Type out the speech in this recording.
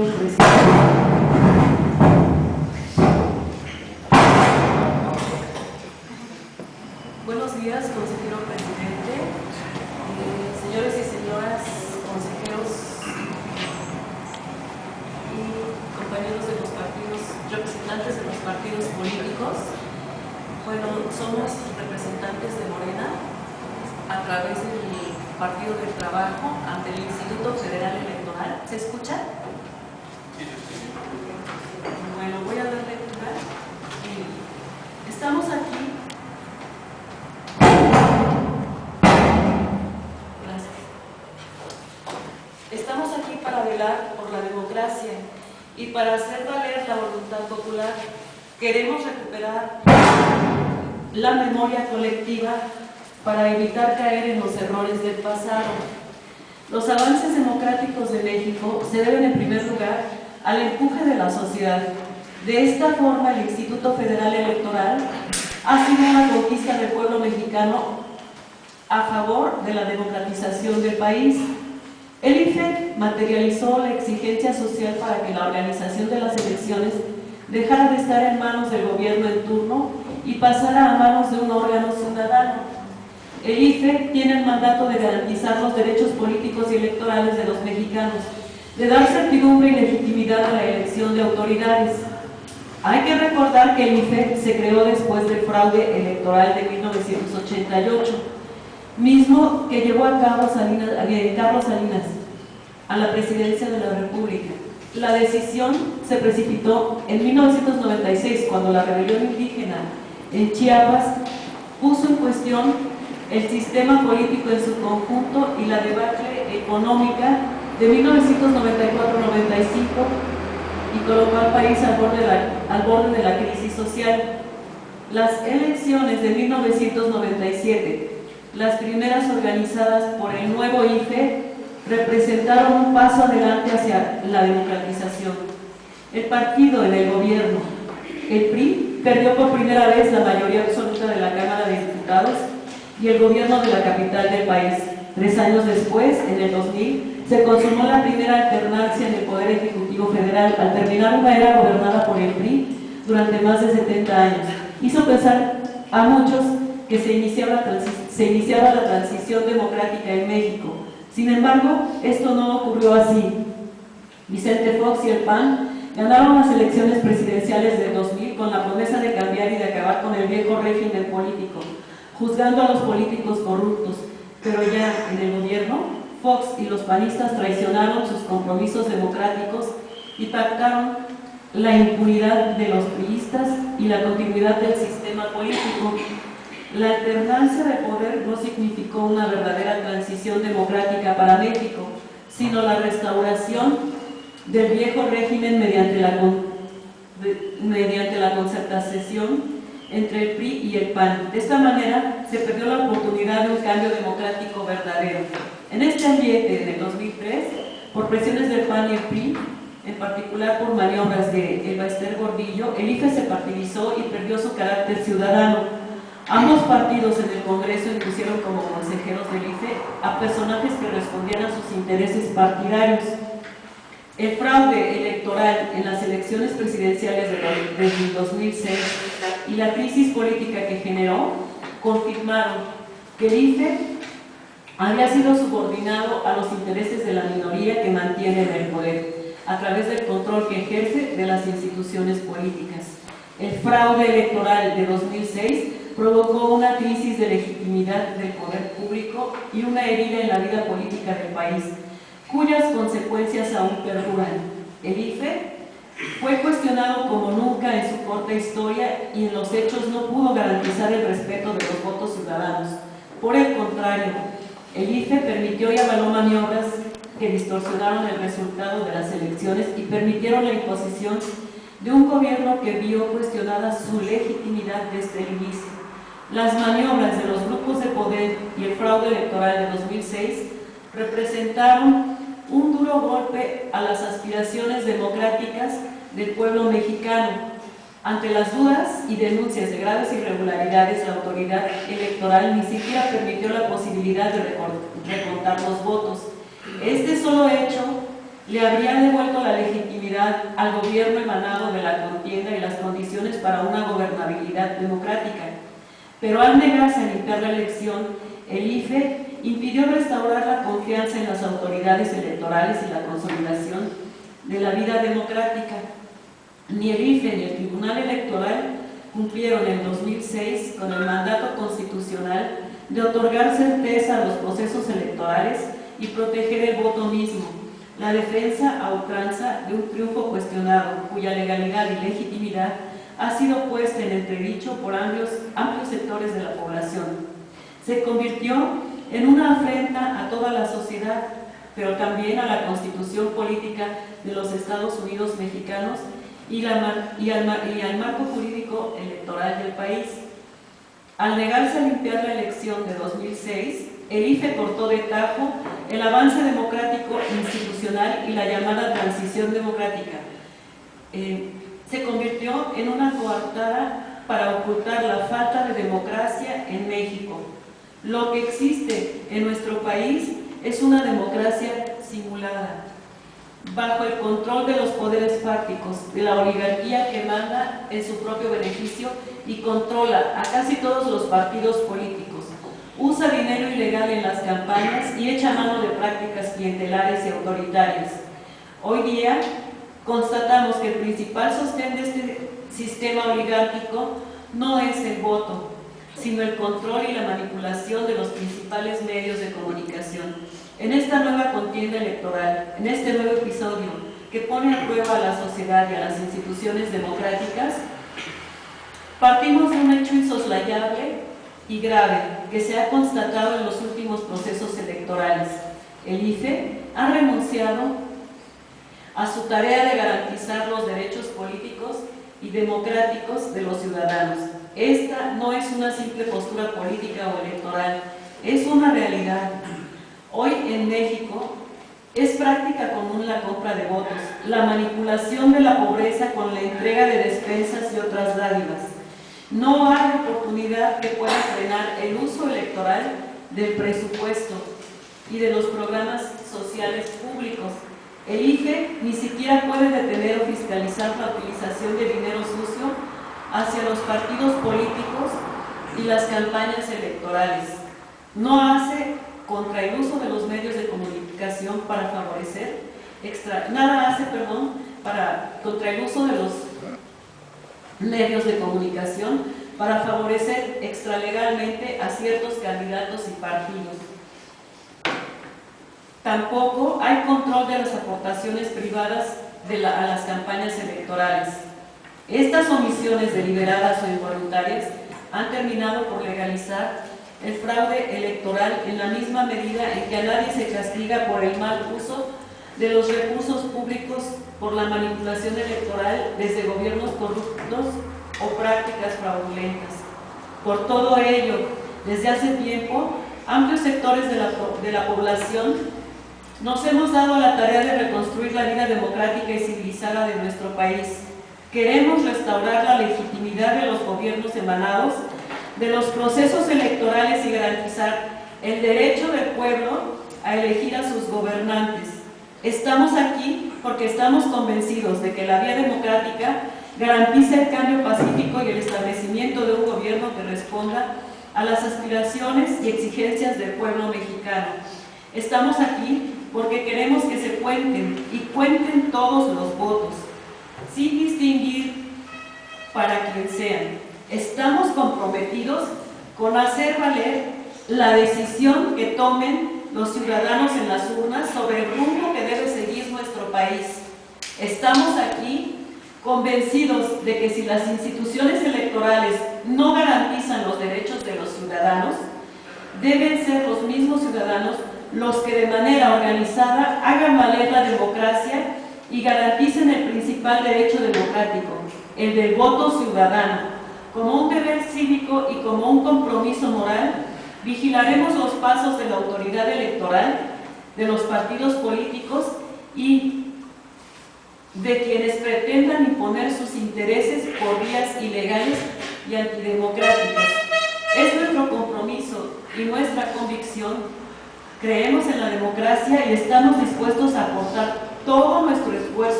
consejero presidente. Buenos días, consejero presidente, señores y señoras consejeros y compañeros de los partidos, representantes de los partidos políticos. Bueno, somos representantes de Morena a través del Partido del Trabajo ante el Instituto Federal Electoral. ¿Se escucha? Bueno, voy a dar lectura. Estamos aquí. Gracias. Estamos aquí para velar por la democracia y para hacer valer la voluntad popular. Queremos recuperar la memoria colectiva para evitar caer en los errores del pasado. Los avances democráticos de México se deben en primer lugar al empuje de la sociedad. De esta forma, el Instituto Federal Electoral ha sido una conquista del pueblo mexicano a favor de la democratización del país. El IFE materializó la exigencia social para que la organización de las elecciones dejara de estar en manos del gobierno en turno y pasara a manos de un órgano ciudadano. El IFE tiene el mandato de garantizar los derechos políticos y electorales de los mexicanos, de dar certidumbre y legitimidad a la elección de autoridades. Hay que recordar que el IFE se creó después del fraude electoral de 1988, mismo que llevó a Carlos Salinas a la presidencia de la República. La decisión se precipitó en 1996, cuando la rebelión indígena en Chiapas puso en cuestión el sistema político en su conjunto y la debacle económica de 1994-95 y colocó al país al borde de la crisis social. Las elecciones de 1997, las primeras organizadas por el nuevo IFE, representaron un paso adelante hacia la democratización. El partido en el gobierno, el PRI, perdió por primera vez la mayoría absoluta de la Cámara de Diputados y el gobierno de la capital del país. 3 años después, en el 2000, se consumó la primera alternancia en el Poder Ejecutivo Federal al terminar una era gobernada por el PRI durante más de 70 años. Hizo pensar a muchos que se iniciaba la transición democrática en México. Sin embargo, esto no ocurrió así. Vicente Fox y el PAN ganaron las elecciones presidenciales del 2000 con la promesa de cambiar y de acabar con el viejo régimen político, juzgando a los políticos corruptos, pero ya en el gobierno, Fox y los panistas traicionaron sus compromisos democráticos y pactaron la impunidad de los priistas y la continuidad del sistema político. La alternancia de poder no significó una verdadera transición democrática para México, sino la restauración del viejo régimen mediante la concertación entre el PRI y el PAN. De esta manera se perdió la oportunidad de un cambio democrático verdadero. En este ambiente, en el 2003, por presiones del PAN y el PRI, en particular por maniobras de Elba Ester Gordillo, el IFE se partidizó y perdió su carácter ciudadano. Ambos partidos en el Congreso impusieron como consejeros del IFE a personajes que respondían a sus intereses partidarios. El fraude electoral en las elecciones presidenciales del 2006 y la crisis política que generó confirmaron que el IFE había sido subordinado a los intereses de la minoría que mantiene en el poder, a través del control que ejerce de las instituciones políticas. El fraude electoral de 2006 provocó una crisis de legitimidad del poder público y una herida en la vida política del país, cuyas consecuencias aún perduran. El IFE fue cuestionado como nunca en su corta historia y en los hechos no pudo garantizar el respeto de los votos ciudadanos. Por el contrario, el IFE permitió y avaló maniobras que distorsionaron el resultado de las elecciones y permitieron la imposición de un gobierno que vio cuestionada su legitimidad desde el inicio. Las maniobras de los grupos de poder y el fraude electoral de 2006 representaron un duro golpe a las aspiraciones democráticas del pueblo mexicano. Ante las dudas y denuncias de graves irregularidades, la autoridad electoral ni siquiera permitió la posibilidad de recontar los votos. Este solo hecho le habría devuelto la legitimidad legitimidad al gobierno emanado de la contienda y las condiciones para una gobernabilidad democrática. Pero al negarse a limpiar la elección, el IFE impidió restaurar la confianza en las autoridades electorales y la consolidación de la vida democrática. Ni el IFE ni el Tribunal Electoral cumplieron en 2006 con el mandato constitucional de otorgar certeza a los procesos electorales y proteger el voto mismo, la defensa a ultranza de un triunfo cuestionado, cuya legalidad y legitimidad ha sido puesta en entredicho por amplios sectores de la población. Se convirtió en una afrenta a toda la sociedad, pero también a la Constitución política de los Estados Unidos mexicanos y al marco jurídico electoral del país. Al negarse a limpiar la elección de 2006, el IFE cortó de tajo el avance democrático institucional y la llamada transición democrática. Se convirtió en una coartada para ocultar la falta de democracia en México. Lo que existe en nuestro país es una democracia simulada, bajo el control de los poderes fácticos, de la oligarquía que manda en su propio beneficio y controla a casi todos los partidos políticos. Usa dinero ilegal en las campañas y echa mano de prácticas clientelares y autoritarias. Hoy día constatamos que el principal sostén de este sistema oligárquico no es el voto, sino el control y la manipulación de los principales medios de comunicación. En esta nueva contienda electoral, en este nuevo episodio que pone a prueba a la sociedad y a las instituciones democráticas, partimos de un hecho insoslayable y grave que se ha constatado en los últimos procesos electorales. El IFE ha renunciado a su tarea de garantizar los derechos políticos y democráticos de los ciudadanos. Esta no es una simple postura política o electoral, es una realidad. Hoy en México es práctica común la compra de votos, la manipulación de la pobreza con la entrega de despensas y otras dádivas. No hay oportunidad que pueda frenar el uso electoral del presupuesto y de los programas sociales públicos. El IFE ni siquiera puede detener o fiscalizar la utilización de dinero sucio hacia los partidos políticos y las campañas electorales. No hace contra el uso de los medios de comunicación para favorecer, contra el uso de los medios de comunicación para favorecer extralegalmente a ciertos candidatos y partidos. Tampoco hay control de las aportaciones privadas a las campañas electorales. Estas omisiones deliberadas o involuntarias han terminado por legalizar el fraude electoral en la misma medida en que a nadie se castiga por el mal uso de los recursos públicos por la manipulación electoral desde gobiernos corruptos o prácticas fraudulentas. Por todo ello, desde hace tiempo, amplios sectores de la población nos hemos dado a la tarea de reconstruir la vida democrática y civilizada de nuestro país. Queremos restaurar la legitimidad de los gobiernos emanados de los procesos electorales y garantizar el derecho del pueblo a elegir a sus gobernantes. Estamos aquí porque estamos convencidos de que la vía democrática garantiza el cambio pacífico y el establecimiento de un gobierno que responda a las aspiraciones y exigencias del pueblo mexicano. Estamos aquí porque queremos que se cuenten y cuenten todos los votos, sin distinguir para quien sean. Estamos comprometidos con hacer valer la decisión que tomen los ciudadanos en las urnas sobre el rumbo que debe seguir nuestro país. Estamos aquí convencidos de que si las instituciones electorales no garantizan los derechos de los ciudadanos, deben ser los mismos ciudadanos los que de manera organizada hagan valer la democracia y garanticen el principal derecho democrático, el del voto ciudadano. Como un deber cívico y como un compromiso moral, vigilaremos los pasos de la autoridad electoral, de los partidos políticos y de quienes pretendan imponer sus intereses por vías ilegales y antidemocráticas. Es nuestro compromiso y nuestra convicción. Creemos en la democracia y estamos dispuestos a aportar todo nuestro esfuerzo